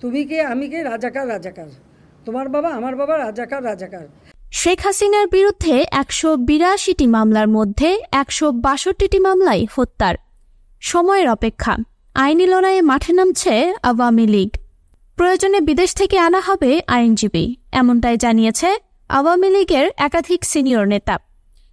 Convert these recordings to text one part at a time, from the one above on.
তুমি কে আমি কে, রাজাকার রাজাকার, তোমার বাবা আমার বাবা, রাজাকার রাজাকার। শেখ হাসিনার বিরুদ্ধে 182টি মামলার মধ্যে 162টি মামলাই হত্যার। সময়ের অপেক্ষা, আইনি লড়াইয়ে মাঠে নামছে আওয়ামী লীগ। প্রয়োজনে বিদেশ থেকে আনা হবে আইনজীবী, এমনটাই জানিয়েছে আওয়ামী লীগের একাধিক সিনিয়র নেতা।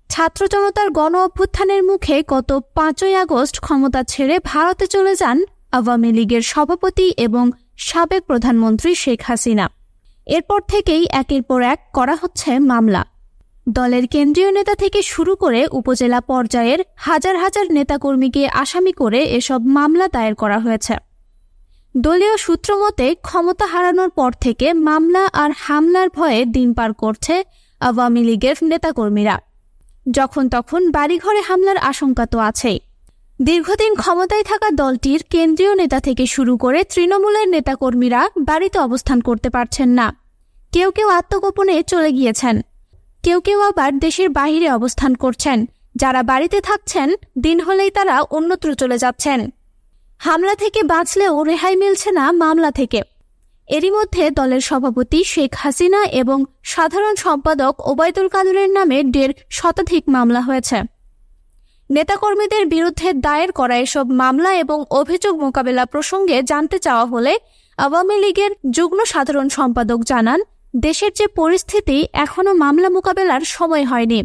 ছাত্র জনতার গণ অভ্যুত্থানের মুখে গত 5ই আগস্ট ক্ষমতা ছেড়ে ভারতে চলে যান আওয়ামী লীগের সভাপতি এবং সাবেক প্রধানমন্ত্রী শেখ হাসিনা। এরপর থেকেই একের পর এক করা হচ্ছে মামলা। দলের কেন্দ্রীয় নেতা থেকে শুরু করে উপজেলা পর্যায়ের হাজার হাজার নেতাকর্মীকে আসামি করে এসব মামলা দায়ের করা হয়েছে। দলীয় সূত্র মতে ক্ষমতা হারানোর পর থেকে মামলা আর হামলার ভয়ে দিন পার করছে আওয়ামী লীগের নেতাকর্মীরা। যখন তখন বাড়িঘরে হামলার আশঙ্কা তো আছেই। দীর্ঘদিন ক্ষমতায় থাকা দলটির কেন্দ্রীয় নেতা থেকে শুরু করে তৃণমূলের নেতাকর্মীরা বাড়িতে অবস্থান করতে পারছেন না। কেউ কেউ আত্মগোপনে চলে গিয়েছেন, কেউ কেউ আবার দেশের বাহিরে অবস্থান করছেন। যারা বাড়িতে থাকছেন দিন হলেই তারা অন্যত্র চলে যাচ্ছেন। হামলা থেকে বাঁচলেও রেহাই মিলছে না মামলা থেকে। এরই মধ্যে দলের সভাপতি শেখ হাসিনা এবং সাধারণ সম্পাদক ওবায়দুল কাদেরের নামে 1.5 শতাধিক মামলা হয়েছে। নেতাকর্মীদের বিরুদ্ধে দায়ের করা এসব মামলা এবং অভিযোগ মোকাবেলা প্রসঙ্গে জানতে চাওয়া হলে আওয়ামী লীগের যুগ্ম সাধারণ সম্পাদক জানান, দেশের যে পরিস্থিতি, এখনও মামলা মোকাবেলার সময় হয়নি।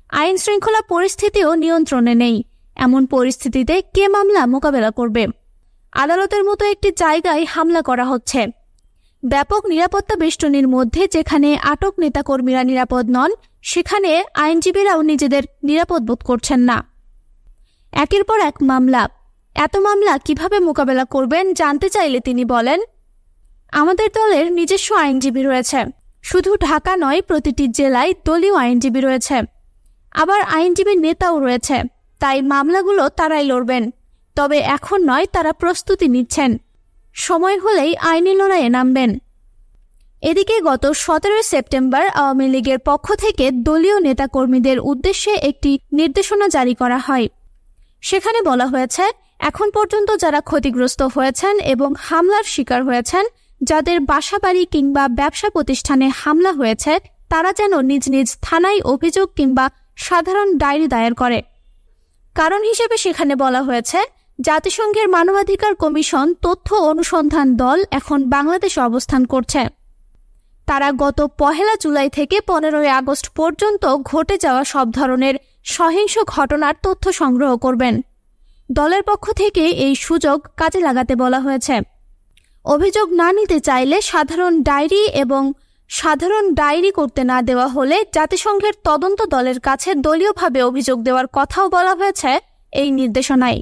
আইন শৃঙ্খলা পরিস্থিতিও নিয়ন্ত্রণে নেই। এমন পরিস্থিতিতে কে মামলা মোকাবেলা করবে? আদালতের মতো একটি জায়গায় হামলা করা হচ্ছে। ব্যাপক নিরাপত্তা বেষ্টনীর মধ্যে যেখানে আটক নেতাকর্মীরা নিরাপদ নন, সেখানে আইনজীবীরাও নিজেদের নিরাপদ বোধ করছেন না। একের পর এক মামলা। এত মামলা কিভাবে মোকাবেলা করবেন জানতে চাইলে তিনি বলেন, আমাদের দলের নিজস্ব আইনজীবী রয়েছে। শুধু ঢাকা নয়, প্রতিটি জেলায় দলীয় আইনজীবী রয়েছে। আবার আইনজীবী নেতাও রয়েছে। তাই মামলাগুলো তারাই লড়বেন। তবে এখন নয়, তারা প্রস্তুতি নিচ্ছেন। সময় হলেই আইনি লড়াইয়ে নামবেন। এদিকে গত 17 সেপ্টেম্বর আওয়ামী লীগের পক্ষ থেকে দলীয় নেতাকর্মীদের উদ্দেশ্যে একটি নির্দেশনা জারি করা হয়। সেখানে বলা হয়েছে, এখন পর্যন্ত যারা ক্ষতিগ্রস্ত হয়েছেন এবং হামলার শিকার হয়েছেন, যাদের বাসাবাড়ি কিংবা ব্যবসা প্রতিষ্ঠানে হামলা হয়েছে, তারা যেন নিজ নিজ থানায় অভিযোগ কিংবা সাধারণ ডায়েরি দায়ের করে। কারণ হিসেবে সেখানে বলা হয়েছে, জাতিসংঘের মানবাধিকার কমিশন তথ্য অনুসন্ধান দল এখন বাংলাদেশে অবস্থান করছে। তারা গত 1 জুলাই থেকে 15 আগস্ট পর্যন্ত ঘটে যাওয়া সব ধরনের সহিংস ঘটনার তথ্য সংগ্রহ করবেন। দলের পক্ষ থেকে এই সুযোগ কাজে লাগাতে বলা হয়েছে। অভিযোগ না নিতে চাইলে সাধারণ ডায়েরি করতে না দেওয়া হলে জাতিসংঘের তদন্ত দলের কাছে দলীয়ভাবে অভিযোগ দেওয়ার কথাও বলা হয়েছে এই নির্দেশনায়।